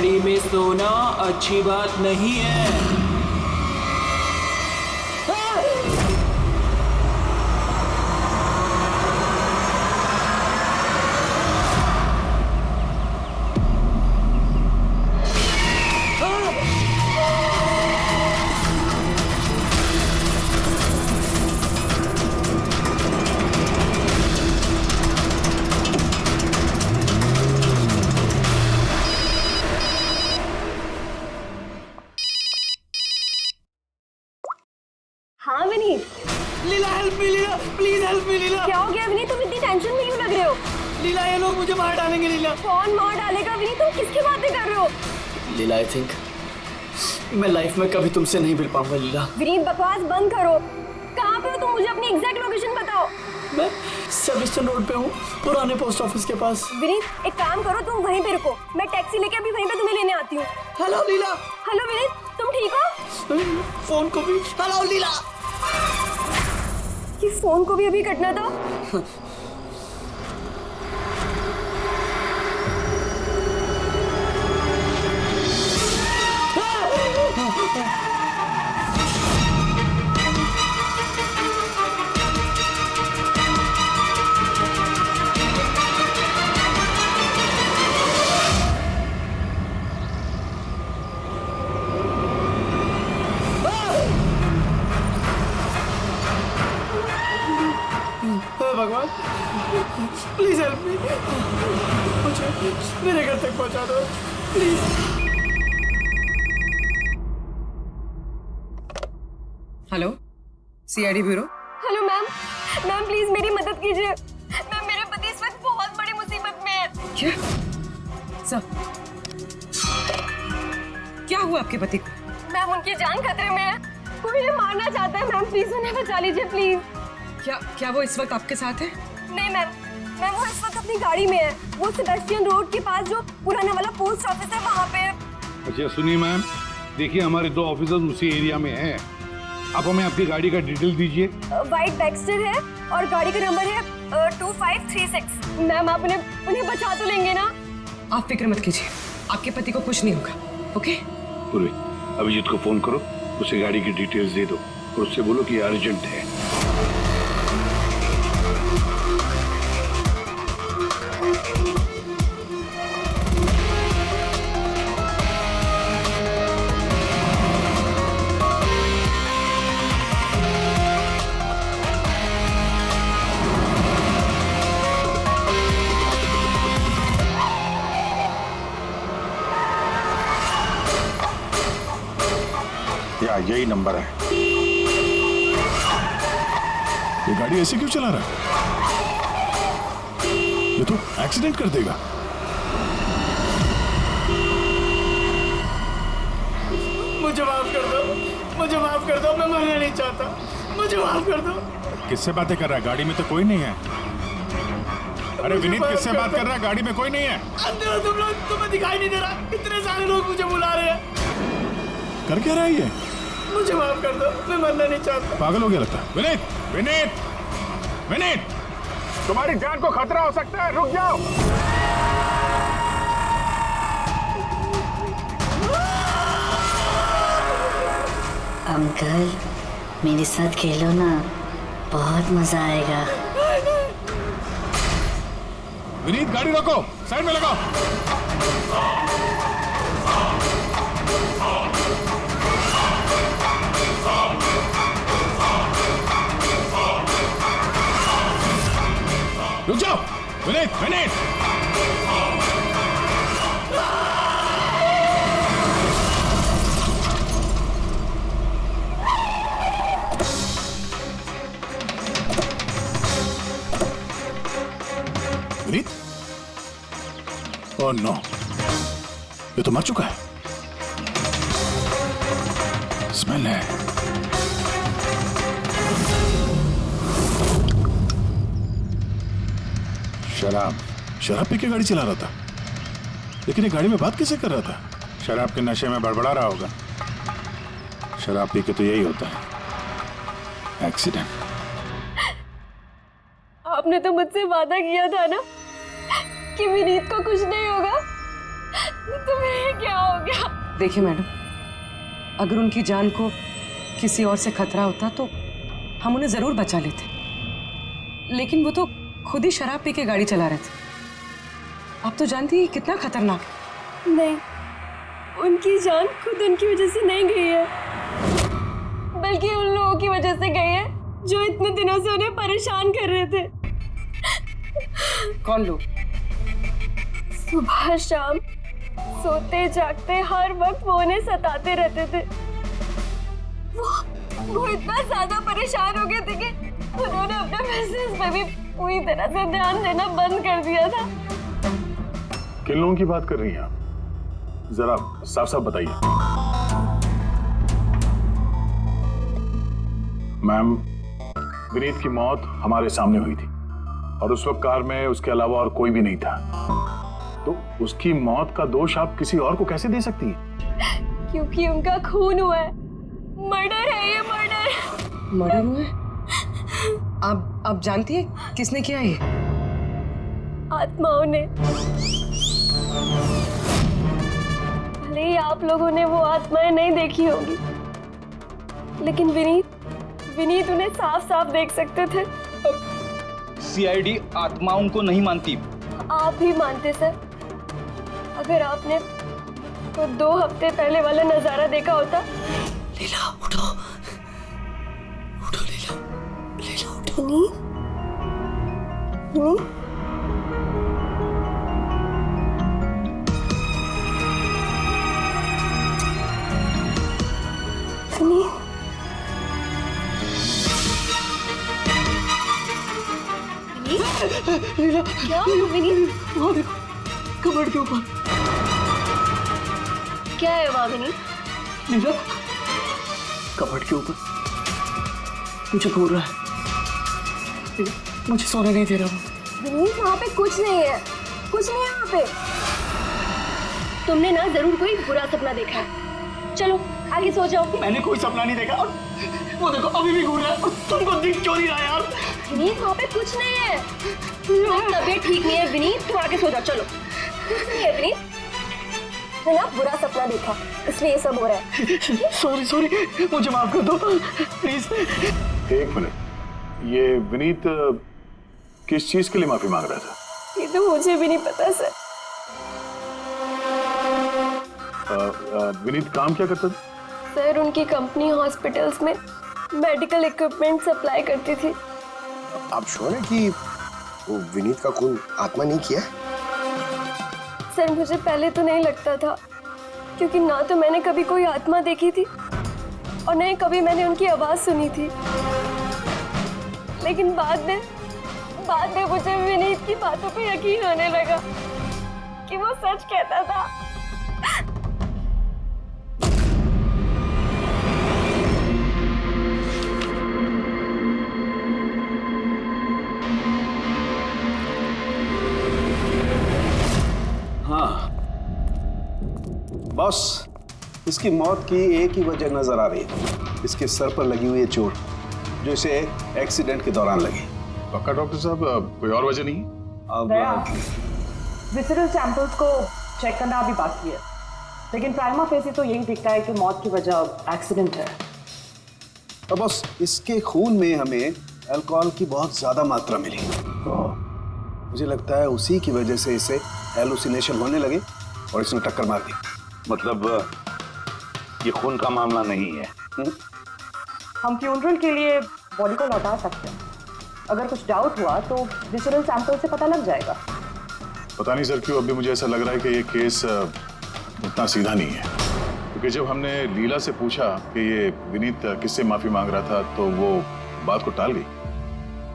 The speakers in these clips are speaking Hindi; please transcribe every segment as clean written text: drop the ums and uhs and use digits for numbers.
गाड़ी में सोना अच्छी बात नहीं है। हाँ Vineet. Leela help me, Leela please help me Leela. क्या हो गया विनीत, तुम इतनी टेंशन में क्यों लग रहे हो? लीला ये लोग मुझे मार डालेंगे लीला। कौन मार डालेगा विनीत, तुम किसकी बातें कर रहे हो? लीला आई थिंक मैं लाइफ में कभी तुमसे नहीं मिल पाऊंगा लीला। विनीत बकवास बंद करो। कहाँ पे हो तुम, मुझे अपनी एग्जैक्ट लोकेशन बताओ। मैं सेविस्टन रोड पे हूँ, पुराने पोस्ट ऑफिस के पास। विनीत एक काम करो, तुम वहीं पे रुको, मैं टैक्सी लेके अभी वहीं पे तुम्हें लेने आती हूँ। हेलो लीला। हेलो विनीत, तुम ठीक हो? फोन को भी हेलो लीला। ये फोन को भी अभी कटना था। भगवान प्लीज हेल्प मी, मुझे मेरे घर तक पहुंचा दो please. Hello CID bureau. Hello ma'am, ma'am please मेरी मदद कीजिए। मैम मेरे पति इस वक्त बहुत बड़ी मुसीबत में है। क्या सब क्या हुआ आपके पति को? मैम उनकी जान खतरे में है, कोई उन्हें मारना चाहता है। मैम प्लीज उन्हें बचा लीजिए प्लीज। क्या वो इस वक्त आपके साथ है? नहीं मैम, मैम वो इस वक्त अपनी गाड़ी में है। वो सेबेस्टियन रोड के पास जो पुराना वाला पोस्ट ऑफिस है वहाँ पे। अच्छा सुनिए मैम, देखिए हमारे 2 ऑफिसर्स उसी एरिया में हैं। आप हमें आपकी गाड़ी का डिटेल दीजिए। वाइट बैक्स्टर है और गाड़ी का नंबर है 2536। मैम आप उन्हें बचा तो लेंगे ना? आप फिक्र मत कीजिए, आपके पति को कुछ नहीं होगा। ओके पूर्वी, अभिजीत को फोन करो, उसे गाड़ी की डिटेल्स दे दो और उससे बोलो कि अर्जेंट है। यही नंबर है। ये गाड़ी ऐसे क्यों चला रहा है? ये तो एक्सीडेंट कर देगा। मुझे माफ कर दो, मुझे माफ कर दो, मैं मरना नहीं चाहता, मुझे माफ कर दो। किससे बातें कर रहा है? गाड़ी में तो कोई नहीं है। अरे विनीत किससे बात कर रहा है? गाड़ी में कोई नहीं है। अंदर हो तुम लोग, तुम्हें दिखाई नहीं दे रहा? इतने सारे लोग मुझे बुला रहे हैं। कर क्या रहा है ये? मुझे माफ कर दो, मैं मरना नहीं चाहता। पागल हो गया लगता है। विनीत विनीत विनीत, तुम्हारी जान को खतरा हो सकता है, रुक जाओ। अंकल मेरे साथ खेलो ना, बहुत मजा आएगा। विनीत गाड़ी रोको, साइड में लगाओ। रुक जाओ विनीत विनीत। विनीत, ओह नो, ये तो मर चुका है। स्मेल है। शराब पी के गाड़ी चला रहा था, लेकिन ये गाड़ी में बात कैसे कर रहा था? शराब के नशे में बड़बड़ा रहा होगा। शराब पी के तो यही होता है, एक्सीडेंट। आपने तो मुझसे वादा किया था ना कि विनीत को कुछ नहीं होगा, तो फिर क्या देखिए मैडम, अगर उनकी जान को किसी और से खतरा होता तो हम उन्हें जरूर बचा लेते, लेकिन वो तो खुद ही शराब पी के गाड़ी चला रहे थे। आप तो जानती हैं कितना खतरनाक है। नहीं, उनकी जान खुद उनकी वजह से नहीं गई है, बल्कि उन लोगों की वजह से गई है जो इतने दिनों से उन्हें परेशान कर रहे थे। कौन लोग? सुबह शाम सोते जागते हर वक्त वो उन्हें सताते रहते थे। वो इतना ज्यादा परेशान हो गए थे कि उन्होंने अपने बिजनेस पे भी पूरी तरह से ध्यान देना बंद कर दिया था। किन लोगों की बात कर रही हैं आप? जरा साफ साफ बताइए। मैम, विनीत की मौत हमारे सामने हुई थी और उस वक्त कार में उसके अलावा और कोई भी नहीं था, तो उसकी मौत का दोष आप किसी और को कैसे दे सकती हैं? क्योंकि उनका खून हुआ है। मर्डर है ये, मर्डर। मर्डर हुआ है? आप जानती है किसने किया ये? आत्माओं ने। भले ही आप लोगों ने वो आत्माएं नहीं देखी होंगी, लेकिन विनीत उन्हें साफ साफ देख सकते थे। सीआईडी आत्माओं को नहीं मानती। आप भी मानते सर। अगर आपने वो 2 हफ्ते पहले वाला नजारा देखा होता। लीला उठो, उठो लीला, लीला उठो। विनीत, लीला, क्या विनीत? वहाँ देखो, कबर्ड के ऊपर। क्या है वहाँ विनीत? लीला, कबर्ड के ऊपर मुझे घूर रहा है। लीला, मुझे सोने नहीं दे रहा वो। विनीत, वहाँ पे कुछ नहीं है, कुछ नहीं है वहाँ पे। तुमने ना जरूर कोई बुरा सपना देखा है। चलो आगे सो जाओ। मैंने कोई सपना नहीं देखा और वो देखो अभी भी घूर रहा है और तुमको दिख क्यों नहीं रहा यार? विनीत, वहाँ पे कुछ नहीं है। तबीयत ठीक नहीं है विनीत, तुम आगे सो जाओ। चलो, कुछ नहीं है विनीत, मैंने ना बुरा सपना देखा इसलिए ये सब हो रहा है। सॉरी सॉरी, मुझे माफ कर दो प्लीज। एक मिनट, ये विनीत किस चीज के लिए माफी मांग रहा था? ये तो मुझे भी नहीं पता सर। विनीत काम क्या करता था? सर, उनकी कंपनी हॉस्पिटल्स में मेडिकल इक्विपमेंट सप्लाई करती थी। आप श्योर हैं कि वो विनीत का खून आत्मा नहीं किया? सर, मुझे पहले तो नहीं लगता था, क्योंकि ना तो मैंने कभी कोई आत्मा देखी थी और नहीं कभी मैंने उनकी आवाज सुनी थी। लेकिन बाद में मुझे विनीत की बातों पे यकीन होने लगा कि वो सच कहता था। हाँ बॉस, इसकी मौत की एक ही वजह नजर आ रही है। इसके सर पर लगी हुई है चोट, जो इसे एक्सीडेंट के दौरान लगी। पक्का डॉक्टर साहब, कोई और वजह नहीं? अब विसरल सैंपल्स को चेक करना अभी बाकी है, लेकिन प्राइमा फेसी तो यही दिखता है कि मौत की वजह एक्सीडेंट है। तो बॉस, इसके खून में हमें अल्कोहल की बहुत ज्यादा मात्रा मिली। मुझे लगता है उसी की वजह से इसे हेलुसिनेशन होने लगे और इसने टक्कर मार दी। मतलब ये खून का मामला नहीं है। हम फ्यूनरल के लिए बॉडी को लौटा सकते हैं। अगर कुछ डाउट हुआ तो विसरल सैंपल से पता लग जाएगा। पता नहीं सर क्यों अभी मुझे ऐसा लग रहा है कि ये केस उतना सीधा नहीं है, क्योंकि जब हमने लीला से पूछा कि ये विनीत किससे माफी मांग रहा था तो वो बात को टाल गई।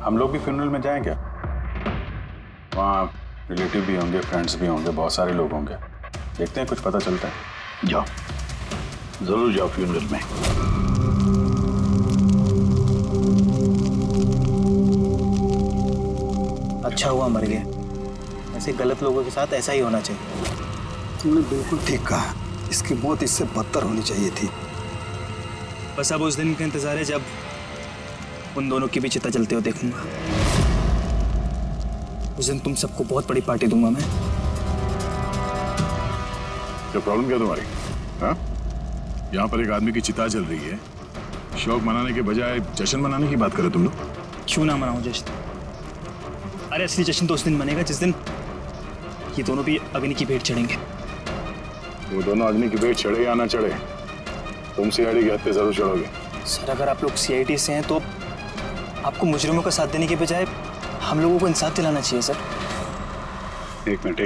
हम लोग भी फ्यूनरल में जाएं क्या? वहाँ रिलेटिव भी होंगे, फ्रेंड्स भी होंगे, बहुत सारे लोग होंगे। देखते हैं कुछ पता चलता है। जाओ, जरूर जाओ फ्यूनरल में। अच्छा हुआ मर गया। ऐसे गलत लोगों के साथ ऐसा ही होना चाहिए। तुमने बिल्कुल ठीक कहा, इसकी मौत इससे बदतर होनी चाहिए थी। बस अब उस दिन का इंतजार है जब उन दोनों की भी चिता जलते हो देखूंगा। उस दिन तुम सबको बहुत बड़ी पार्टी दूंगा मैं। क्या प्रॉब्लम क्या तुम्हारी? हाँ? यहाँ पर एक आदमी की चिता जल रही है, शौक मनाने के बजाय जश्न मनाने की बात करो तुम लोग। क्यों ना मनाऊं जश्न? अरे असली जश्न तो उस दिन मनेगा जिस दिन ये दोनों भी अग्नि की भेंट चढ़ेंगे। वो दोनों अग्नि की भेंट चढ़े या ना चढ़े, तुम सीआईडी के हत्थे जरूर चढ़ोगे। सर अगर आप लोग सीआईडी से हैं तो आपको मुजरिमों का साथ देने के बजाय हम लोगों को इंसाफ दिलाना चाहिए सर। एक मिनट,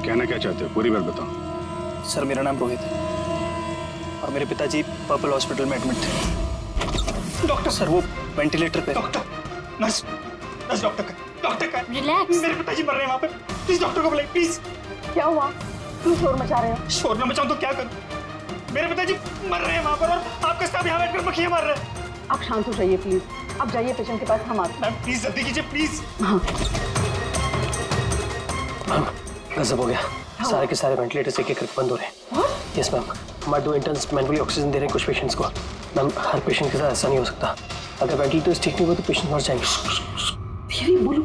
कहना क्या चाहते हो, पूरी बात बताओ। सर मेरा नाम रोहित है और मेरे पिताजी पर्पल हॉस्पिटल में एडमिट थे। डॉक्टर सर वो वेंटिलेटर पे। डॉक्टर, नर्स डॉक्टर का रिलैक्स। मेरे पिताजी मर रहे हैं वहाँ पे, प्लीज डॉक्टर को बुलाइए प्लीज। क्या हुआ? क्यों शोर मचा रहे हो? शोर न मचाऊं तो क्या करूं? मेरे पिताजी मर रहे हैं वहाँ पर और आपके साथ यहाँ बैठकर मक्खियाँ मार रहे हैं। आप शांत हो जाइए प्लीज, आप जाइए पेशेंट के पास, हम आते हैं। मैम प्लीज जल्दी कीजिए प्लीज। हाँ गजब हो गया, सारे के सारे वेंटिलेटर्स एक एक करके बंद हो रहे हैं। यस मैम, हमारे 2 इंटर्न्स मैनुअली ऑक्सीजन दे रहे हैं कुछ पेशेंट्स को। मैम हर पेशेंट के साथ ऐसा नहीं हो सकता, अगर वेंटिलेटर्स ठीक नहीं हुए तो पेशेंट मर जाएंगे। धीरे बोलो।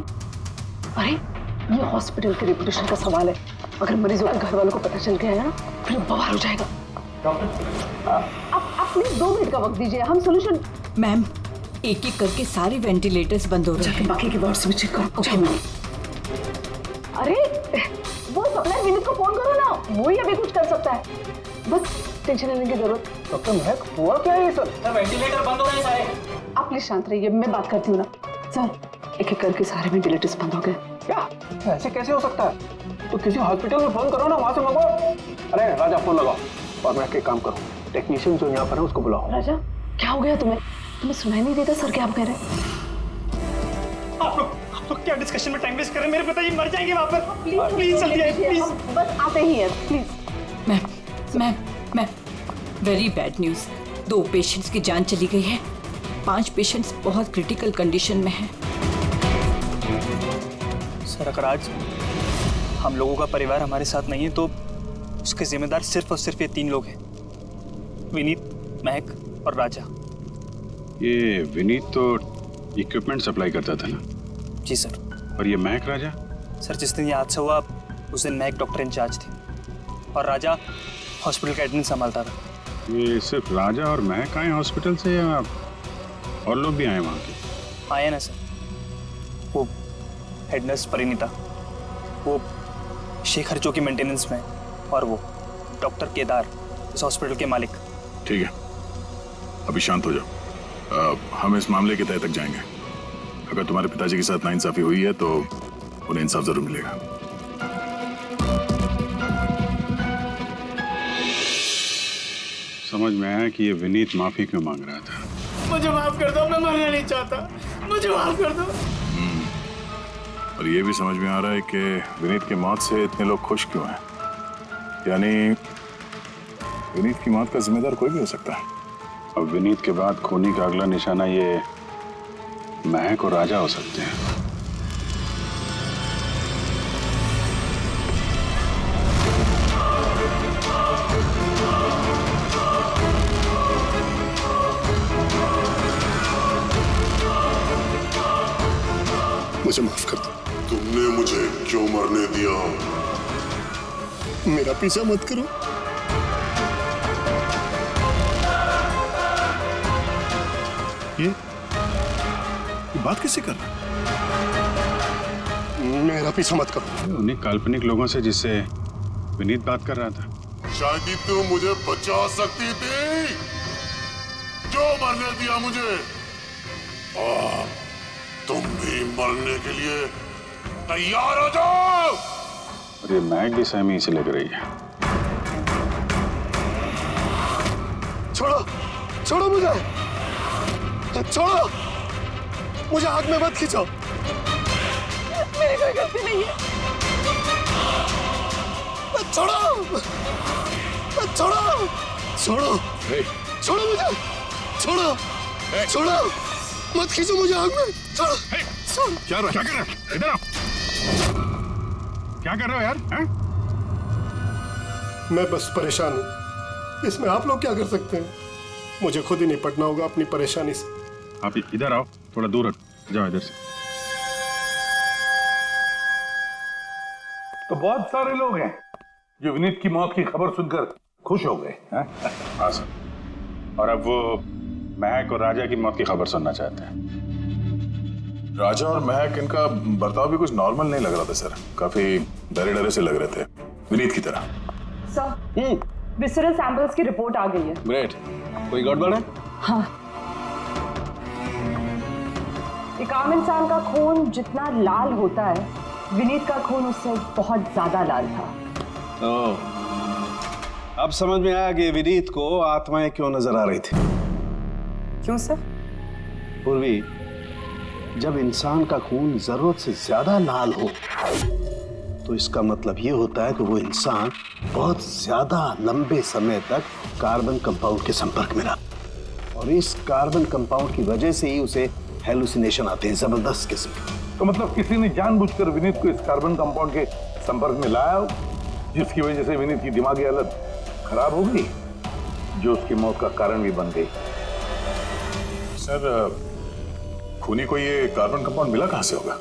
अरे ये हॉस्पिटल के रेपुटेशन का सवाल है, अगर मरीजों के घर वालों को पता चल गया है ना फिर बवाल हो जाएगा। डॉक्टर आप प्लीज 2 मिनट का वक्त दीजिए, हम सोल्यूशन। मैम एक एक करके सारे वेंटिलेटर्स बंद हो रहे हैं। बाकी के वार्ड्स में चेक करो। Okay ma'am. अरे वो सप्लाई विनीत को फोन करो ना, वो ही अभी कुछ कर सकता है, बस टेंशन लेने की जरूरत। डॉक्टर महक हुआ क्या है ये सर? वेंटिलेटर बंद हो रहे हैं सारे। आप प्लीज शांत रहिए, मैं बात करती हूँ ना। सर एक एक करके सारे वेंटिलेटर्स बंद हो गए। क्या ऐसे कैसे हो सकता है? तो किसी हॉस्पिटल में फोन करो ना, वहां से मंगवाओ। अरे राजा फोन लगाओ और मैं एक काम करो, टेक्नीशियन जो यहाँ पर है उसको बुलाओ। राजा क्या हो गया तुम्हें सुनाई नहीं देता सर क्या आप कह रहे हैं? आप लोग क्या डिस्कशन में टाइम वेस्ट कर रहे हैं? मेरे पिताजी मर जाएंगे वहाँ पर। प्लीज जल्दी आइए प्लीज। बस आते ही हैं please. Ma'am very bad news, 2 patients की जान चली गई है, 5 पेशेंट्स बहुत क्रिटिकल कंडीशन में हैं। सर अगर आज हम लोगों का परिवार हमारे साथ नहीं है तो उसके जिम्मेदार सिर्फ और सिर्फ ये 3 लोग हैं, विनीत, महक और राजा। ये विनीत तो इक्विपमेंट सप्लाई करता था ना? जी सर। और ये महक राजा? सर जिस दिन ये हादसा हुआ उस दिन महक डॉक्टर इंचार्ज थी और राजा हॉस्पिटल का एडमिन संभालता था। ये सिर्फ राजा और महक आए हॉस्पिटल से या और लोग भी आए वहाँ के? आए ना सर, वो हेड नर्स परिणीता, वो शेखर जो कि मेंटेनेंस में है, और वो डॉक्टर केदार इस हॉस्पिटल के मालिक। ठीक है, अभी शांत हो जाओ। हम इस मामले के तह तक जाएंगे। अगर तुम्हारे पिताजी के साथ नाइंसाफी हुई है तो उन्हें इंसाफ जरूर मिलेगा। समझ में आया कि ये विनीत माफी क्यों मांग रहा था। मुझे माफ कर दो, मैं मरना नहीं चाहता, मुझे माफ कर दो। और ये भी समझ में आ रहा है कि विनीत की मौत से इतने लोग खुश क्यों हैं। यानी विनीत की मौत का जिम्मेदार कोई भी हो सकता है। अब विनीत के बाद खूनी का अगला निशाना ये महक और राजा हो सकते हैं। मुझे माफ कर दो। तुमने मुझे क्यों मरने दिया? मेरा पीछा मत करो। ये बात किससे कर रहा? मेरा पीछा मत करो। उन्हीं काल्पनिक लोगों से जिससे विनीत बात कर रहा था। शायद तू मुझे बचा सकती थी, क्यों मरने दिया मुझे? तुम भी मरने के लिए तैयार हो जाओ। और ये महक भी सहमी से लग रही है। छोड़ो, छोड़ो मुझे, छोड़ो मुझे, आग में मत खींचो। मेरी कोई गलती नहीं है। छोड़ो, छोड़ो, छोड़ो, छोड़ो मुझे, छोड़ो, छोड़ो, मत खींचो मुझे आग में। छोड़ो। क्या कर रहे हो? इधर आओ। क्या कर रहे हो यार? मैं बस परेशान हूँ, इसमें आप लोग क्या कर सकते हैं? मुझे खुद ही निपटना होगा अपनी परेशानी से। आप इधर आओ, थोड़ा दूर हट जाओ इधर से। तो बहुत सारे लोग हैं, जो विनीत की मौत की खबर सुनकर खुश हो गए। हाँ सर। और अब वो महक और राजा की मौत की खबर सुनना चाहते हैं। राजा और महक, इनका बर्ताव भी कुछ नॉर्मल नहीं लग रहा था सर। काफी डरे डरे से लग रहे थे, विनीत की तरह। सर, विसरल सैंपल्स की रिपोर्ट आ गई है। ग्रेट। कोई गड़बड़ है? हाँ। एक आम इंसान का खून जितना लाल होता है, विनीत का खून उससे बहुत ज्यादा लाल था। अब समझ में आया कि विनीत को आत्माएं क्यों नजर आ रही थी। क्यों सर? पूर्वी, जब इंसान का खून जरूरत से ज्यादा लाल हो तो इसका मतलब ये होता है कि वो इंसान बहुत ज्यादा लंबे समय तक कार्बन कंपाउंड के संपर्क में रहा, और इस कार्बन कंपाउंड की वजह से ही उसे हेलुसिनेशन आते हैं, जबरदस्त किस्म के। तो मतलब किसी ने जानबूझकर विनीत को इस कार्बन कंपाउंड के संपर्क में लाया, जिसकी वजह से विनीत की दिमागी हालत खराब हो गई, जो उसकी मौत का कारण भी बन गई। सर, खूनी को ये कार्बन कंपाउंड मिला कहां से होगा?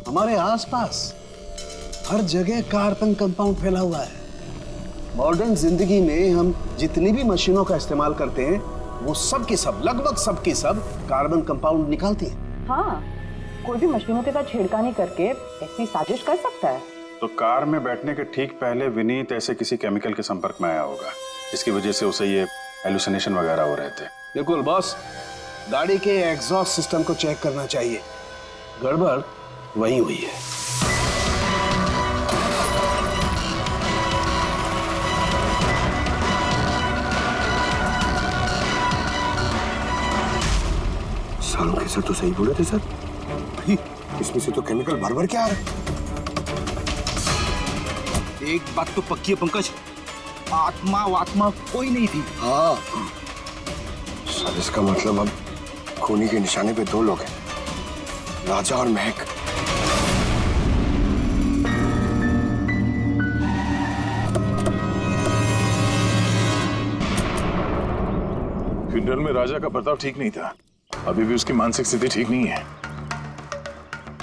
हमारे आसपास हर जगह कार्बन कंपाउंड फैला हुआ है। मॉडर्न जिंदगी में हम जितनी भी मशीनों का इस्तेमाल करते हैं, वो सब की सब, लगभग सब की सब कार्बन कंपाउंड निकालती हैं। हाँ, कोई भी मशीनों के साथ छेड़खानी करके ऐसी साजिश कर सकता है। तो कार में बैठने के ठीक पहले विनीत ऐसे किसी केमिकल के संपर्क में आया होगा, इसकी वजह से उसे ये हेलुसिनेशन वगैरह हो रहे थे। बिल्कुल बॉस, गाड़ी के एग्जॉस्ट सिस्टम को चेक करना चाहिए। गड़बड़ वहीं हुई है। सालों के सर तो सही बोले थे सर। भाई, इसमें से तो केमिकल भर के आ रहा है। एक बात तो पक्की है पंकज, आत्मा कोई नहीं थी। हाँ सर, इसका मतलब अब खूनी के निशाने पे दो लोग हैं, राजा और महक। फ्यूनरल में राजा का बर्ताव ठीक नहीं था, अभी भी उसकी मानसिक स्थिति ठीक नहीं है।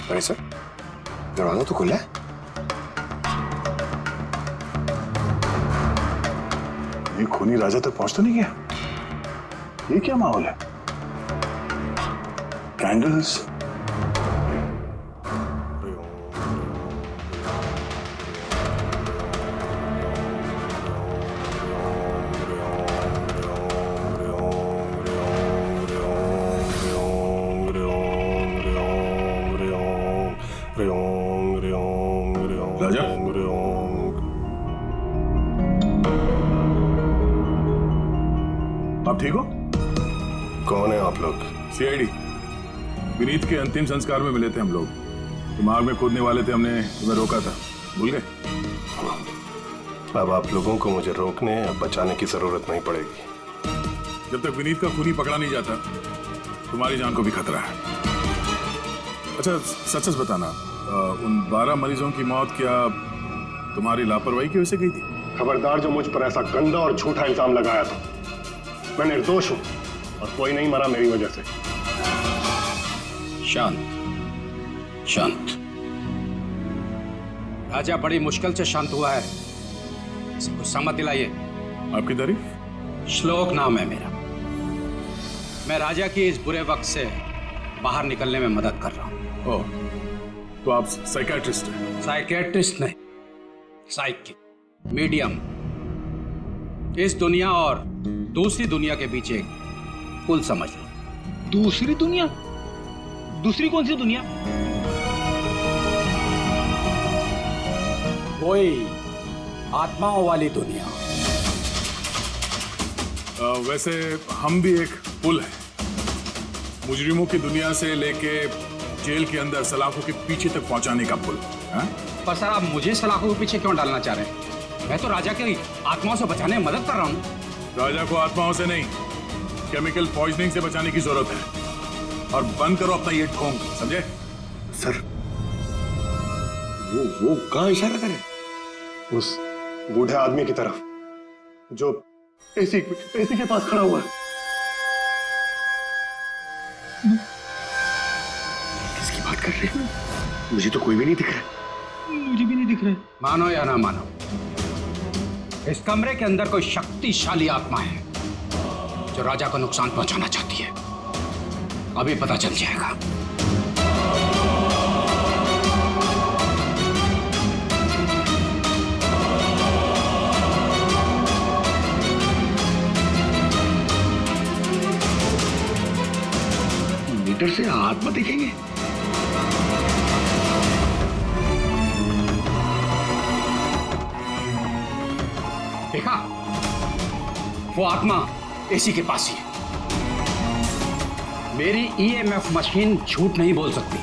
अरे सर, दरवाजा तो खुला है। ये खूनी राजा तक पहुंच तो नहीं गया? ये क्या माहौल है? कैंडल्स, राजा, आप ठीक हो? कौन है आप लोग? सीआईडी। विनीत के अंतिम संस्कार में मिले थे हम लोग। दिमाग में कूदने वाले थे, हमने तुम्हें रोका था, भूल गए? अब आप लोगों को मुझे रोकने या बचाने की जरूरत नहीं पड़ेगी। जब तक विनीत का खूनी पकड़ा नहीं जाता, तुम्हारी जान को भी खतरा है। अच्छा, सच सच बताना, उन 12 मरीजों की मौत क्या तुम्हारी लापरवाही की वजह से गई थी? खबरदार जो मुझ पर ऐसा गंदा और झूठा इल्जाम लगाया था। मैं निर्दोष हूं और कोई नहीं मरा मेरी वजह से। शांत शांत। राजा बड़ी मुश्किल से शांत हुआ है, इसे गुस्सा मत दिलाइए। आपकी तारीफ? श्लोक नाम है मेरा। मैं राजा की इस बुरे वक्त से बाहर निकलने में मदद कर रहा हूँ। ओह, तो आप साइकियाट्रिस्ट हैं? साइकियाट्रिस्ट नहीं, साइकिक, मीडियम। इस दुनिया और दूसरी दुनिया के बीच एक पुल समझ लो। दूसरी दुनिया? दूसरी कौन सी दुनिया? वही आत्माओं वाली दुनिया। वैसे हम भी एक पुल है, मुजरिमों की दुनिया से लेके जेल के अंदर सलाखों के पीछे तक पहुंचाने का पुल। पर सर, आप मुझे सलाखों के पीछे क्यों डालना चाह रहे हैं? मैं तो राजा की आत्माओं से बचाने में मदद कर रहा हूँ। राजा को आत्माओं से नहीं, केमिकल पॉइजनिंग से बचाने की जरूरत है। और बंद करो अपना ये ढोंग, समझे? सर, वो कहाँ इशारा करे? उस बूढ़े आदमी की तरफ जो एसी के पास खड़ा हुआ है। किसकी बात कर रहे हैं? मुझे तो कोई भी नहीं दिख रहा। मुझे भी नहीं दिख रहा है। मानो या ना मानो, इस कमरे के अंदर कोई शक्तिशाली आत्मा है जो राजा को नुकसान पहुंचाना चाहती है। अभी पता चल जाएगा। मीटर से आत्मा दिखेंगे? देखा, वो आत्मा एसी के पास ही है। मेरी ईएमएफ मशीन झूठ नहीं बोल सकती।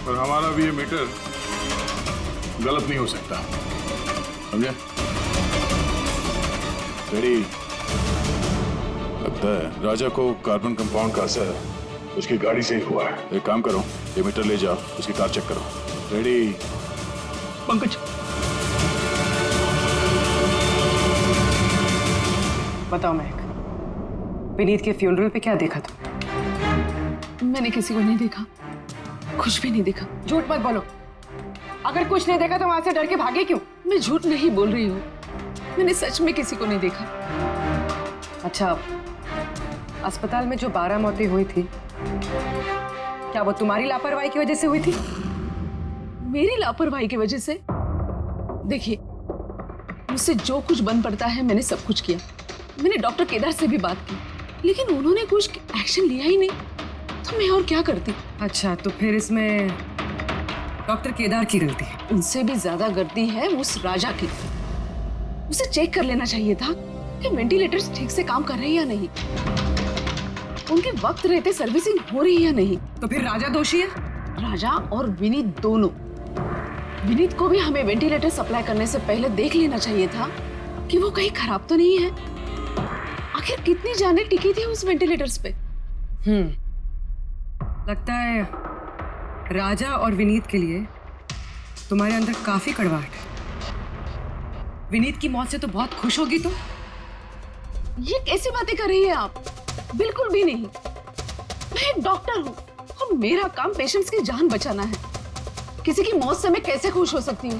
पर हमारा भी ये मीटर गलत नहीं हो सकता, समझे? तेरी लगता है राजा को कार्बन कंपाउंड का असर उसकी गाड़ी से ही हुआ है। एक काम करो, ये मीटर ले जाओ, उसकी कार चेक करो। रेडी? पंकज, बताओ महक, विनीत के फ्यूनरल पे क्या देखा तुम? मैंने किसी को नहीं देखा, कुछ भी नहीं देखा। झूठ मत बोलो। अगर कुछ नहीं देखा तो वहां से डर के भागे क्यों? मैं झूठ नहीं बोल रही हूँ, मैंने सच में किसी को नहीं देखा। अच्छा, अस्पताल में जो 12 मौतें हुई थी, क्या वो तुम्हारी लापरवाही की वजह से हुई थी? मेरी लापरवाही की वजह से? देखिए, मुझसे जो कुछ बन पड़ता है मैंने सब कुछ किया। मैंने डॉक्टर केदार से भी बात की, लेकिन उन्होंने कुछ एक्शन लिया ही नहीं, तो मैं और क्या करती। अच्छा, तो फिर इसमें डॉक्टर केदार की गलती है? उनसे भी ज्यादा गलती है उस राजा की। उसे चेक कर लेना चाहिए था कि वेंटिलेटर्स ठीक से काम कर रहे हैं या नहीं, उनके वक्त रहते सर्विसिंग हो रही है या नहीं। तो फिर राजा दोषी है? राजा और विनीत दोनों। विनीत को भी हमें वेंटिलेटर सप्लाई करने से पहले देख लेना चाहिए था कि वो कहीं खराब तो नहीं है। आखिर कितनी जानें टिकी थी उस वेंटिलेटर्स पे। लगता है राजा और विनीत के लिए तुम्हारे अंदर काफी कड़वाहट है। विनीत की मौत से तो बहुत खुश होगी तुम। ये कैसी बातें कर रही है आप? बिल्कुल भी नहीं। मैं एक डॉक्टर हूँ और मेरा काम पेशेंट्स की जान बचाना है। किसी की मौत से मैं कैसे खुश हो सकती हूँ?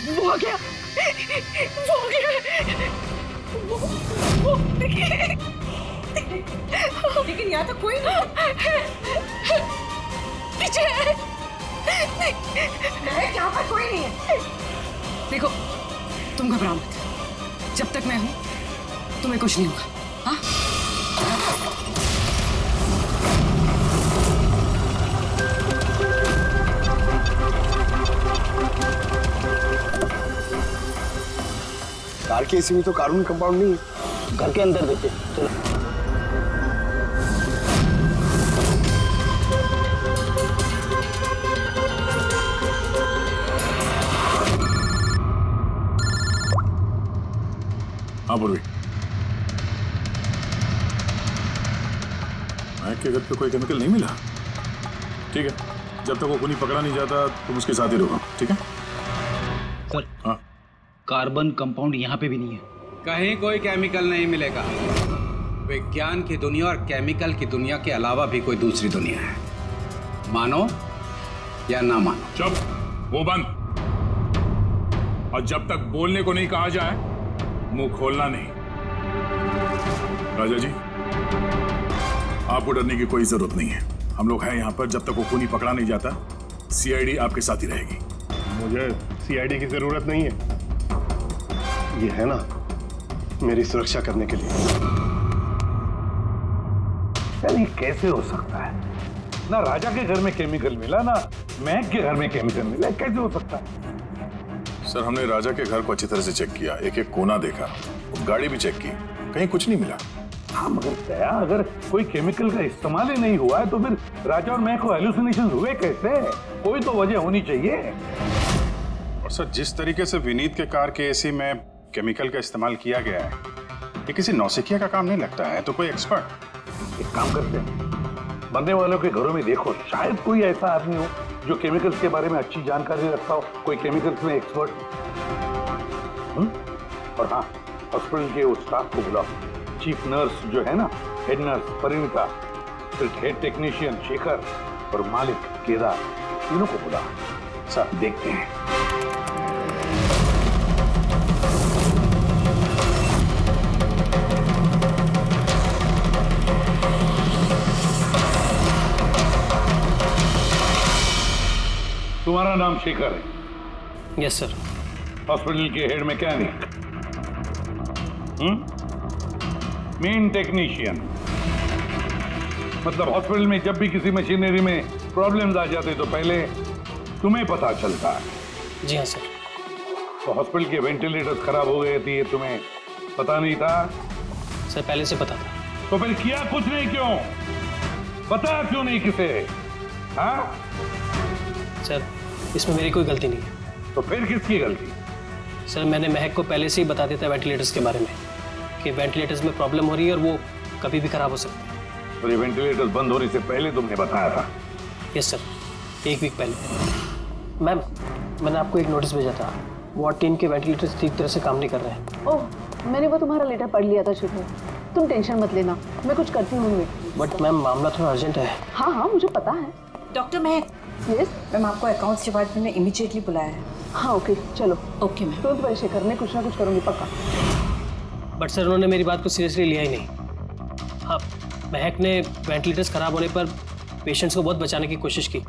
वो आ गया, वो आ गया, वो देखिए। लेकिन यहाँ तो कोई नहीं। पीछे है। यहाँ पर कोई नहीं है। देखो, तुम घबराओ मत। जब तक मैं हूं तुम्हें कुछ नहीं होगा। हाँ? कार के एसी में तो कार्बन कंपाउंड नहीं है। घर के अंदर देखिए, चलो। हाँ पूर्वी, महक के घर पे कोई केमिकल नहीं मिला? ठीक है, जब तक वो खूनी पकड़ा नहीं जाता तुम उसके साथ ही रहो, ठीक है? सर, हाँ, कार्बन कंपाउंड यहाँ पे भी नहीं है। कहीं कोई केमिकल नहीं मिलेगा। विज्ञान की दुनिया और केमिकल की दुनिया के अलावा भी कोई दूसरी दुनिया है, मानो या ना मानो। चुप, वो बंद। और जब तक बोलने को नहीं कहा जाए मुंह खोलना नहीं। राजा जी, आपको डरने की कोई जरूरत नहीं है। हम लोग हैं यहाँ पर, जब तक वो खूनी पकड़ा नहीं जाता सीआईडी आपके साथ ही रहेगी। मुझे सीआईडी की जरूरत नहीं है, ये है ना मेरी सुरक्षा करने के लिए। यार ये कैसे हो सकता है? ना राजा के घर में केमिकल मिला, ना महक के घर में केमिकल मिला, कैसे हो सकता है? सर, हमने राजा के घर को अच्छी तरह से चेक किया, एक एक कोना देखा, गाड़ी भी चेक की, कहीं कुछ नहीं मिला। हाँ मगर दया, अगर कोई केमिकल का इस्तेमाल ही नहीं हुआ है तो फिर राजा और महक को हेलुसिनेशन हुए कैसे? कोई तो वजह होनी चाहिए। और सर, जिस तरीके से विनीत के कार के एसी में केमिकल का इस्तेमाल किया गया है, ये किसी नौसिखिया का काम नहीं लगता है। तो कोई एक्सपर्ट। एक काम करते हैं, मरने वालों के घरों में देखो, शायद कोई ऐसा आदमी हो जो केमिकल्स के बारे में अच्छी जानकारी रखता हो, कोई केमिकल्स में एक्सपर्ट। और हाँ, हॉस्पिटल के उस स्टाफ को बुलाओ। चीफ नर्स जो है ना, हेड नर्स परिणीता, फिर हेड टेक्नीशियन शेखर और मालिक केदार, तीनों को बुलाओ। सर देखते हैं। तुम्हारा नाम शेखर है? Yes sir. हॉस्पिटल के हेड मैकेनिक, मेन टेक्नीशियन, मतलब हॉस्पिटल में जब भी किसी मशीनरी में प्रॉब्लम्स आ जाते तो पहले तुम्हें पता चलता है। जी हाँ सर। तो हॉस्पिटल के वेंटिलेटर्स खराब हो गए थे, ये तुम्हें पता नहीं था? सर पहले से पता था। तो फिर किया कुछ नहीं क्यों? बताया क्यों नहीं किसे? हाँ सर इसमें मेरी कोई गलती नहीं है। तो फिर किसकी गलती? सर मैंने महक को पहले से ही बता दिया था वेंटिलेटर्स के बारे में कि वेंटिलेटर्स में प्रॉब्लम हो रही है और वो कभी भी खराब हो सकते हैं। तो ये वेंटिलेटर्स बंद होने से पहले तुमने बताया था? यस सर, 1 वीक पहले। मैम मैंने आपको एक नोटिस भेजा था, वार्ड 3 के वेंटिलेटर्स ठीक तरह से काम नहीं कर रहे हैं। ओह, मैंने वो तुम्हारा लेटर पढ़ लिया था शुरू। तुम टेंशन मत लेना, मैं कुछ करती हूँ। बट मैम मामला थोड़ा अर्जेंट है। हाँ हाँ मुझे पता है। डॉक्टर महक। यस मैम, आपको अकाउंट्स डिपार्टमेंट में इमीडिएटली बुलाया है। हाँ ओके चलो। Okay ma'am. तुरंत परेशान करने कुछ ना कुछ करूँगी पक्का। बट सर उन्होंने मेरी बात को सीरियसली लिया ही नहीं। हाँ, महक ने वेंटिलेटर्स खराब होने पर पेशेंट्स को बहुत बचाने की कोशिश की,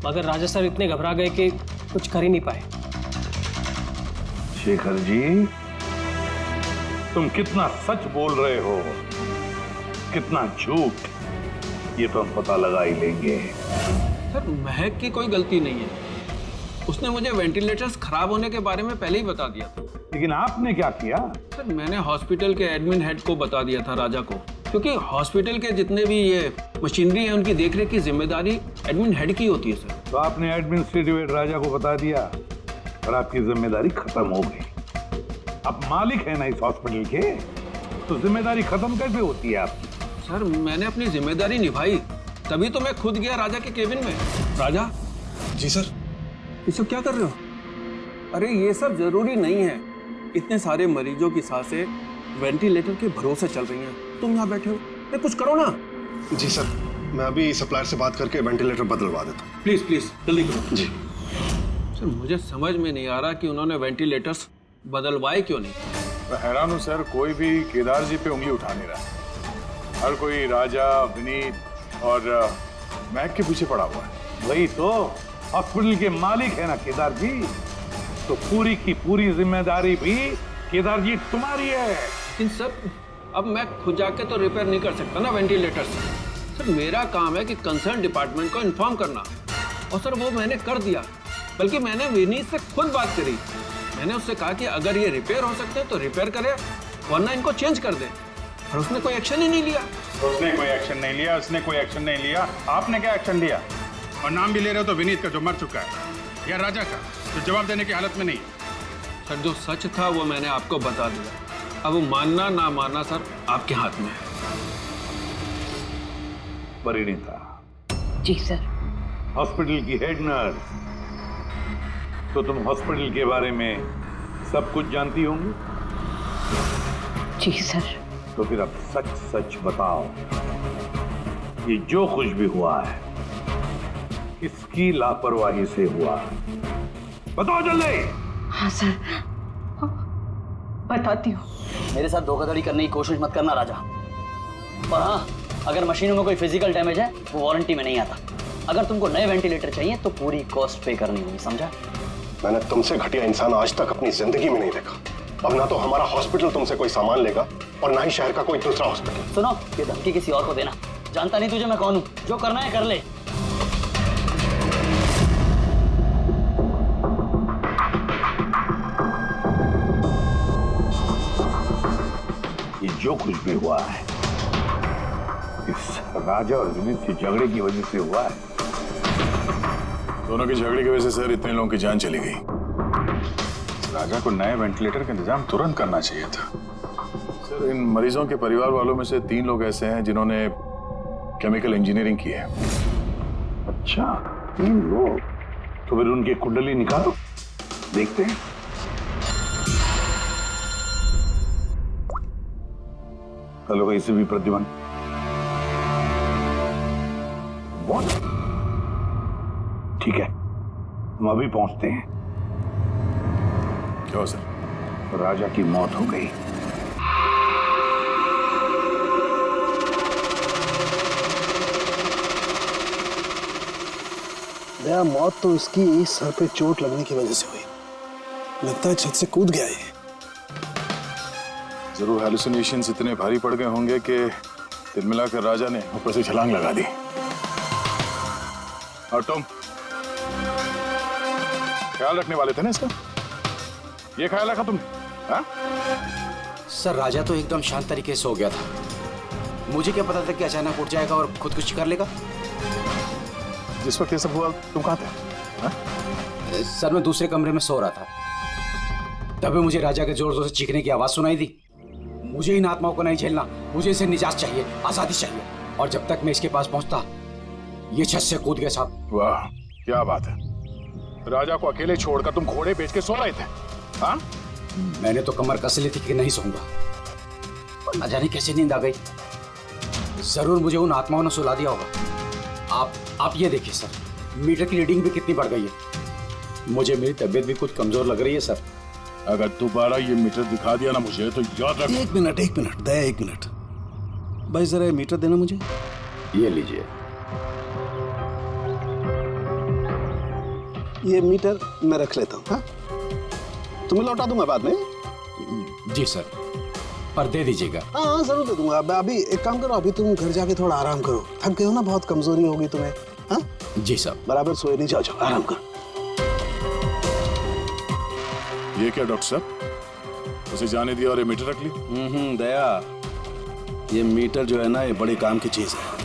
मगर राजा सर इतने घबरा गए कि कुछ कर ही नहीं पाए। शेखर जी, तुम कितना सच बोल रहे हो, कितना झूठ, ये तो हम पता लगा ही लेंगे। सर महक की कोई गलती नहीं है, उसने मुझे वेंटिलेटर्स खराब होने के बारे में पहले ही बता दिया था। लेकिन आपने क्या किया? सर मैंने हॉस्पिटल के एडमिन हेड को बता दिया था, राजा को, क्योंकि हॉस्पिटल के जितने भी ये मशीनरी है उनकी देखरेख की जिम्मेदारी एडमिन हेड की होती है सर। तो आपने एडमिनिस्ट्रेटिव हेड राजा को बता दिया और आपकी जिम्मेदारी खत्म हो गई। अब मालिक है ना इस हॉस्पिटल के, तो जिम्मेदारी खत्म कैसे होती है आपकी? सर मैंने अपनी जिम्मेदारी निभाई, तभी तो मैं खुद गया राजा के केबिन में। राजा। जी सर। ये सब क्या कर रहे हो? अरे ये सब जरूरी नहीं है, इतने सारे मरीजों की सांसें वेंटिलेटर के भरोसे चल रही हैं, तुम यहाँ बैठे हो, अरे कुछ करो ना। जी सर, मैं अभी सप्लायर से बात करके वेंटिलेटर बदलवा देता हूँ। प्लीज प्लीज जल्दी करो। जी सर मुझे समझ में नहीं आ रहा कि उन्होंने वेंटिलेटर्स बदलवाए क्यों नहीं। मैं हैरान हूँ सर, कोई भी केदार जी पे उंगली उठा नहीं रहा। हर कोई राजा, विनीत और महक के पीछे पड़ा हुआ है। वही तो, हॉस्पिटल के मालिक है ना केदार जी, तो पूरी की पूरी जिम्मेदारी भी केदार जी तुम्हारी है। इन सब अब मैं खुद जाके तो रिपेयर नहीं कर सकता ना वेंटिलेटर्स। सर मेरा काम है कि कंसर्न डिपार्टमेंट को इन्फॉर्म करना, और सर वो मैंने कर दिया। बल्कि मैंने विनीत से खुद बात करी, मैंने उससे कहा कि अगर ये रिपेयर हो सकते हैं तो रिपेयर करे, वरना इनको चेंज कर दे, और उसने कोई एक्शन ही नहीं लिया। उसने कोई एक्शन नहीं लिया, उसने कोई एक्शन नहीं लिया। आपने क्या एक्शन लिया? और नाम भी ले रहे हो तो विनीत का जो मर चुका है, या राजा का जो जवाब देने की हालत में नहीं है। सर जो सच था वो मैंने आपको बता दिया, अब मानना ना मानना सर आपके हाथ में है। परिणीता। जी सर। हॉस्पिटल की हेड नर्स, तो तुम हॉस्पिटल के बारे में सब कुछ जानती होंगी? जी सर। तो फिर अब सच सच बताओ, ये जो कुछ भी हुआ है किसकी लापरवाही से हुआ? बताओ जल्दी। हाँ सर, बताती हूँ। मेरे साथ धोखाधड़ी करने की कोशिश मत करना राजा। और हाँ, अगर मशीनों में कोई फिजिकल डैमेज है वो वारंटी में नहीं आता। अगर तुमको नए वेंटिलेटर चाहिए तो पूरी कॉस्ट पे करनी होगी, समझा? मैंने तुमसे घटिया इंसान आज तक अपनी जिंदगी में नहीं देखा। अब ना तो हमारा हॉस्पिटल तुमसे कोई सामान लेगा और ना ही शहर का कोई दूसरा हॉस्पिटल। सुनो, ये धमकी किसी और को देना। जानता नहीं तुझे मैं कौन हूँ, जो करना है कर ले। ये जो कुछ भी हुआ है इस राजा और विनीत के झगड़े की वजह से हुआ है। दोनों के झगड़े की वजह से सर इतने लोगों की जान चली गई। राजा को नए वेंटिलेटर का इंतजाम तुरंत करना चाहिए था। सर इन मरीजों के परिवार वालों में से 3 लोग ऐसे हैं जिन्होंने केमिकल इंजीनियरिंग की है। अच्छा, 3 लोग? तो फिर उनके कुंडली निकालो, देखते हैं। Hello ACP Pradyuman. What? ठीक है, हम अभी पहुंचते हैं। क्या सर? राजा की मौत हो गई। दया, मौत तो उसकी सर पे चोट लगने की वजह से हुई। लगता है छत से कूद गया ये। जरूर हेलुसिनेशंस इतने भारी पड़ गए होंगे कि तिल मिलाकर राजा ने ऊपर से छलांग लगा दी। और तुम ख्याल रखने वाले थे ना इसका? ये ख्याल रखा तुमने? हाँ? सर राजा तो एकदम शांत तरीके से हो गया था। मुझे क्या पता था कि अचानक उठ जाएगा और खुदकुशी कर लेगा। जिस वक्त ये सब हुआ तुम कहाँ थे? हाँ? सर मैं दूसरे कमरे में सो रहा था, तभी मुझे राजा के जोर जोर से चीखने की आवाज सुनाई दी। मुझे इन आत्माओं को नहीं झेलना, मुझे इसे निजात चाहिए, आजादी चाहिए। और जब तक मैं इसके पास पहुंचता, ये छत से कूद गया साहब। वाह, क्या बात है। राजा को अकेले छोड़कर तुम घोड़े बेच के सो रहे थे? हाँ? मैंने तो कमर कस ली थी कि नहीं सोऊंगा, और न जाने कैसे नींद आ गई। जरूर मुझे उन आत्माओं ने सुला दिया होगा। आप ये देखिए सर, मीटर की रीडिंग भी कितनी बढ़ गई है। मुझे मेरी तबीयत भी कुछ कमजोर लग रही है सर। अगर दोबारा ये मीटर दिखा दिया ना मुझे तो याद रख। एक मिनट दया, एक मिनट भाई, जरा मीटर देना मुझे। ये लीजिए। ये मीटर मैं रख लेता हूँ। हाँ, तुम्हें लौटा दूंगा बाद में। जी सर, पर दे दीजिएगा। हाँ जरूर दे दूंगा। अभी एक काम करो, अभी तुम घर जाके थोड़ा आराम करो, थक गए हो ना, बहुत कमजोरी होगी तुम्हें। हाँ जी साहब। बराबर सोए नहीं, जाओ आराम करो। ये क्या डॉक्टर साहब, उसे जाने दिया और ये मीटर रख ली? दया, ये मीटर जो है ना, ये बड़े काम की चीज है।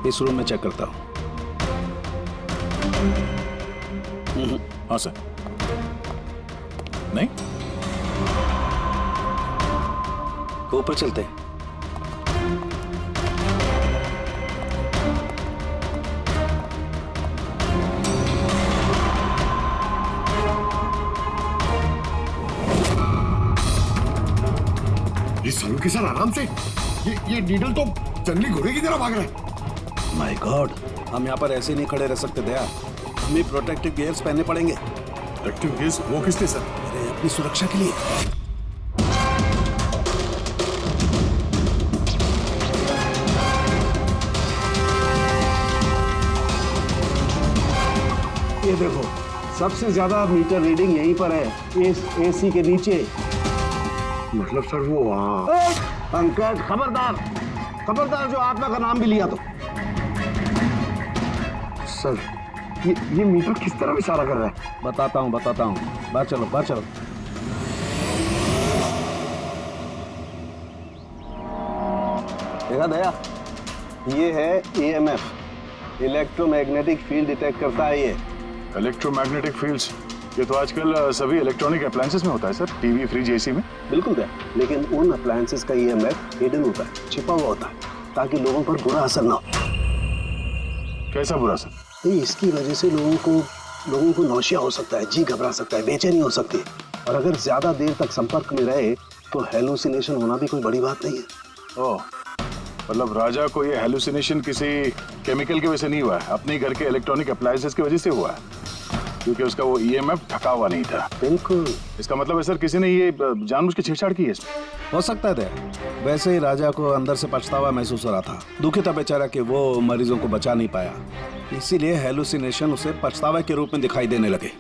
इस रूम में चेक करता हूं। हाँ सर। नहीं, ऊपर चलते हैं। ये सलू के साथ आराम से, ये नीडल तो जंगली घोड़े की तरह भाग रहा है। माय गॉड, हम यहाँ पर ऐसे नहीं खड़े रह सकते दया, हमें प्रोटेक्टिव गियर्स पहनने पड़ेंगे। प्रोटेक्टिव गियर्स वो किस लिए सर? अरे अपनी सुरक्षा के लिए। ये देखो, सबसे ज्यादा मीटर रीडिंग यहीं पर है, इस एसी के नीचे। मतलब सर वो वहाँ। पंकज खबरदार, खबरदार जो आत्मा का नाम भी लिया तो। सर ये मीटर किस तरह इशारा कर रहा है? बताता हूँ बाहर चलो, बाहर चलो। देखा दया, ये है EMF, इलेक्ट्रोमैग्नेटिक फील्ड डिटेक्ट करता है ये। इलेक्ट्रोमैग्नेटिक फील्ड्स, ये तो आजकल सभी इलेक्ट्रॉनिक अप्लायंसेस में होता है सर, टीवी, फ्रिज, एसी में। बिल्कुल दया, लेकिन उन अप्लायंसेस का EMF हिडन होता है, छिपा हुआ होता है, ताकि लोगों पर बुरा असर ना हो। कैसा बुरा असर? इसकी वजह से लोगों को नौशिया हो सकता है, जी घबरा सकता है, बेचैनी हो सकती है, और अगर ज्यादा देर तक संपर्क में रहे तो हेलुसिनेशन होना भी कोई बड़ी बात नहीं है। ओह, मतलब राजा को ये हेलुसिनेशन किसी केमिकल की वजह से नहीं हुआ है, अपने घर के इलेक्ट्रॉनिक अप्लायंसेस की वजह से हुआ है, क्योंकि उसका वो EMF ढका हुआ नहीं था। बिल्कुल। इसका मतलब है सर किसी ने ये जानबूझ के छेड़छाड़ की है इसमें? हो सकता है। वैसे ही राजा को अंदर से पछतावा महसूस हो रहा था, दुखी था बेचारा कि वो मरीजों को बचा नहीं पाया, इसीलिए हेलुसिनेशन उसे पछतावा के रूप में दिखाई देने लगे।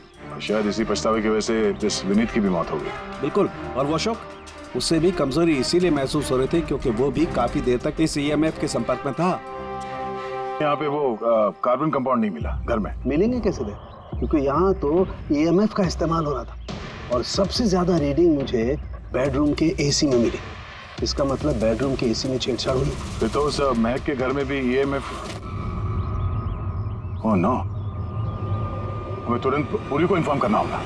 शायद इसी पछतावे की वजह से इस विनीत की भी मौत हो गई। बिल्कुल, और वो अशोक, उससे भी कमजोरी इसीलिए महसूस हो रही थी क्योंकि वो भी काफी देर तक इस EMF के संपर्क में था। यहाँ पे वो कार्बन कंपाउंड नहीं मिला घर में। मिलेंगे कैसे दे, क्योंकि यहाँ तो EMF का इस्तेमाल हो रहा था, और सबसे ज्यादा रीडिंग मुझे बेडरूम के AC में मिली। इसका मतलब बेडरूम के AC में छेड़छाड़ हुई। फिर तो उस महक के घर में भी EMF। ओह नो, हमें तुरंत पुलिस को इन्फॉर्म करना होगा।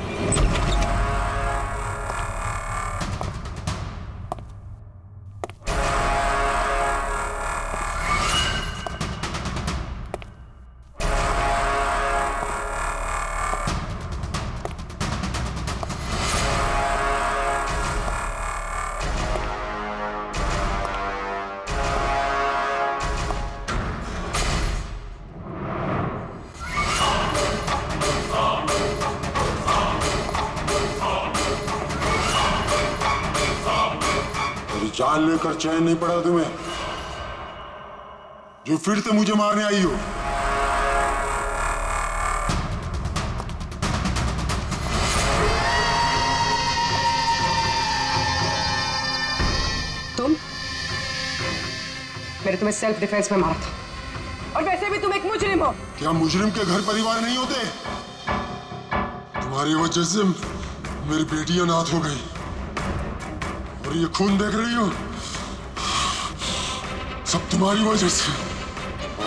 जान लेकर चैन नहीं पड़ा तुम्हें, जो फिर से मुझे मारने आई हो। तुम? मैंने तुम्हें सेल्फ डिफेंस में मारा था, और वैसे भी तुम एक मुजरिम हो। क्या मुजरिम के घर परिवार नहीं होते? तुम्हारी वजह से मेरी बेटी अनाथ हो गई, और ये खून देख रही हो, सब तुम्हारी वजह से।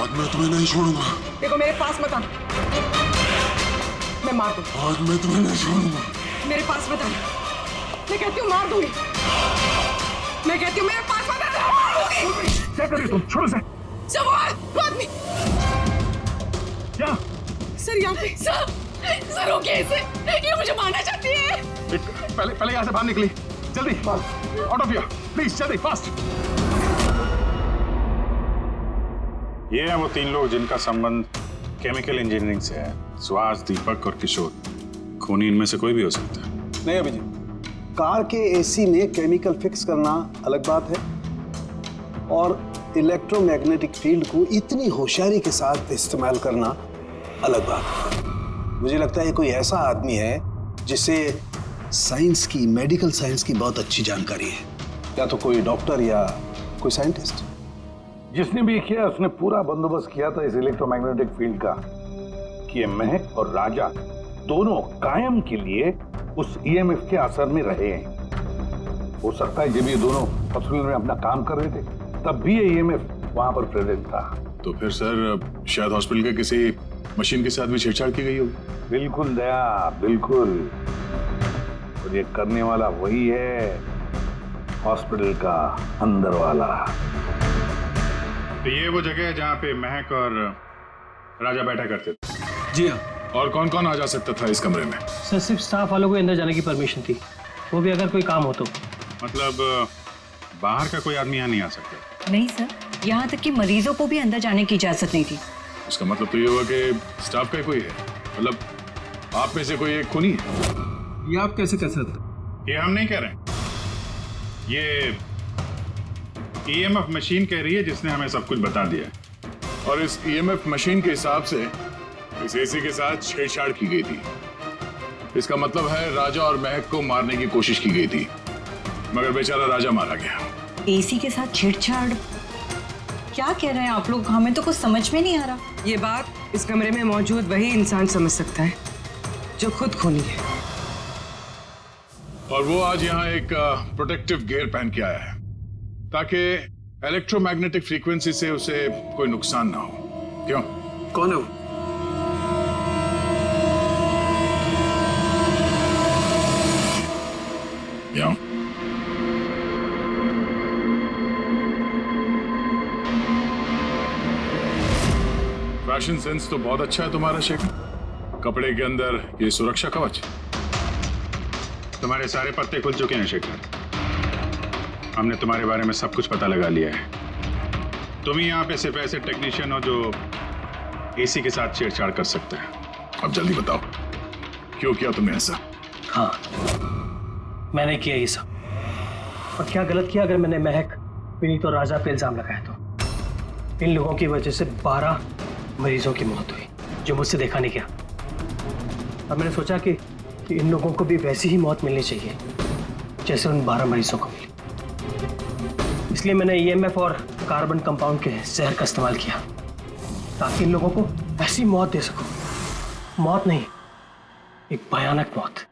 आज मैं तुम्हें नहीं छोड़ूंगा। देखो मेरे पास मत आना, मैं मार दूंगा। आज मैं तुम्हें नहीं छोड़ूंगा। मेरे पास मत आना, मैं कहती हूँ मार दूंगी। मैं कहती हूँ मेरे पास मत आना, मार दूंगी। क्या कर रही तुम? छोड़ो से। सवाल आदमी क्या? सर यहाँ पे सर रोकिए इसे, ये मुझे मारना चाहती है। पहले यहाँ से बाहर निकली, जल्दी आउट ऑफ हियर प्लीज, जल्दी फास्ट। ये हैं वो 3 लोग जिनका संबंध केमिकल इंजीनियरिंग से है। सुहास, दीपक और किशोर। खूनी इनमें से कोई भी हो सकता है। नहीं अभिजीत, कार के एसी में केमिकल फिक्स करना अलग बात है, और इलेक्ट्रोमैग्नेटिक फील्ड को इतनी होशियारी के साथ इस्तेमाल करना अलग बात है। मुझे लगता है कोई ऐसा आदमी है जिसे साइंस की, मेडिकल साइंस की बहुत अच्छी जानकारी है, या तो कोई डॉक्टर या कोई साइंटिस्ट। जिसने भी किया उसने पूरा बंदोबस्त किया था इस इलेक्ट्रोमैग्नेटिक फील्ड का, कि ये महक और राजा दोनों कायम के लिए उस ईएमएफ के असर में रहे हैं। हो सकता है जब ये दोनों हॉस्पिटल में अपना काम कर रहे थे तब भी ये ईएमएफ वहां पर प्रेजेंट था। तो फिर सर शायद हॉस्पिटल के किसी मशीन के साथ भी छेड़छाड़ की गई होगी। बिल्कुल दया, बिल्कुल। और ये करने वाला वही है, हॉस्पिटल का अंदर वाला। तो ये वो जगह है जहाँ पे महक और राजा बैठा करते थे? जी हाँ। और कौन कौन आ जा सकता था इस कमरे में? सर सिर्फ स्टाफ वालों को अंदर जाने की परमिशन थी, वो भी अगर कोई काम हो तो। मतलब बाहर का कोई आदमी यहाँ नहीं आ सकता? नहीं सर, यहाँ तक कि मरीजों को भी अंदर जाने की इजाजत नहीं थी। उसका मतलब तो ये हुआ कि स्टाफ का कोई है, मतलब आप में से कोई एक खूनी है। ये आप कैसे कह सकते? ये हम नहीं कह रहे, ये ईएमएफ मशीन कह रही है जिसने हमें सब कुछ बता दिया है। और इस ईएमएफ मशीन के हिसाब से इस एसी के साथ छेड़छाड़ की गई थी। इसका मतलब है राजा और महक को मारने की कोशिश की गई थी, मगर बेचारा राजा मारा गया। एसी के साथ छेड़छाड़? क्या कह रहे हैं आप लोग? हमें तो कुछ समझ में नहीं आ रहा। ये बात इस कमरे में मौजूद वही इंसान समझ सकता है जो खुद खूनी है। और वो आज यहाँ एक प्रोटेक्टिव गियर पहन के आया है ताकि इलेक्ट्रोमैग्नेटिक फ्रीक्वेंसी से उसे कोई नुकसान ना हो। क्यों? कौन है वो? यहाँ फैशन सेंस तो बहुत अच्छा है तुम्हारा शेखर। कपड़े के अंदर ये सुरक्षा कवच। तुम्हारे सारे पत्ते खुल चुके हैं शेखर। हमने तुम्हारे बारे में सब कुछ पता लगा लिया है। तुम ही यहाँ पे सिर्फ ऐसे टेक्नीशियन हो जो एसी के साथ छेड़छाड़ कर सकते हैं। अब जल्दी बताओ, क्यों किया तुमने ऐसा? हाँ, मैंने किया ये सब। और क्या गलत किया अगर मैंने महक, विनीत और राजा पे इल्जाम लगाया तो? इन लोगों की वजह से 12 मरीजों की मौत हुई जो मुझसे देखा नहीं गया। अब मैंने सोचा कि इन लोगों को भी वैसी ही मौत मिलनी चाहिए जैसे उन 12 मरीजों को मिली। इसलिए मैंने ईएमएफ और कार्बन कंपाउंड के जहर का इस्तेमाल किया ताकि इन लोगों को ऐसी मौत दे सकूं। मौत नहीं, एक भयानक मौत।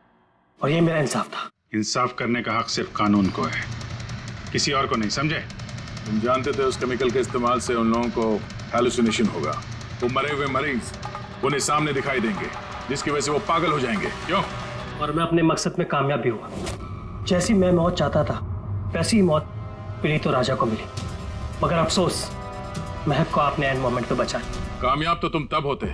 और ये मेरा इंसाफ था। इंसाफ करने का हक सिर्फ कानून को है, किसी और को नहीं, समझे? तुम जानते थे उस केमिकल के इस्तेमाल से उन लोगों को हैलुसिनेशन होगा। वो मरे हुए मरीज उन्हें सामने दिखाई देंगे जिसकी वजह से वो पागल हो जाएंगे। क्यों? और मैं अपने मकसद में कामयाब भी हुआ। जैसी मैं मौत चाहता था वैसी ही मौत विनीत और राजा को मिली। मगर अफसोस, महक को आपने एंड मोमेंट पे बचा। कामयाब तो तुम तब होते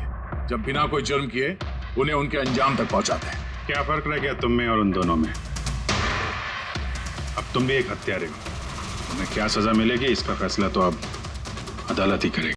जब बिना कोई जुर्म किए उन्हें उनके अंजाम तक पहुंचाते हैं। क्या फर्क रह गया तुम में और उन दोनों में? अब तुम भी एक हत्यारे हो। तुम्हें क्या सजा मिलेगी इसका फैसला तो अब अदालत ही करेगी।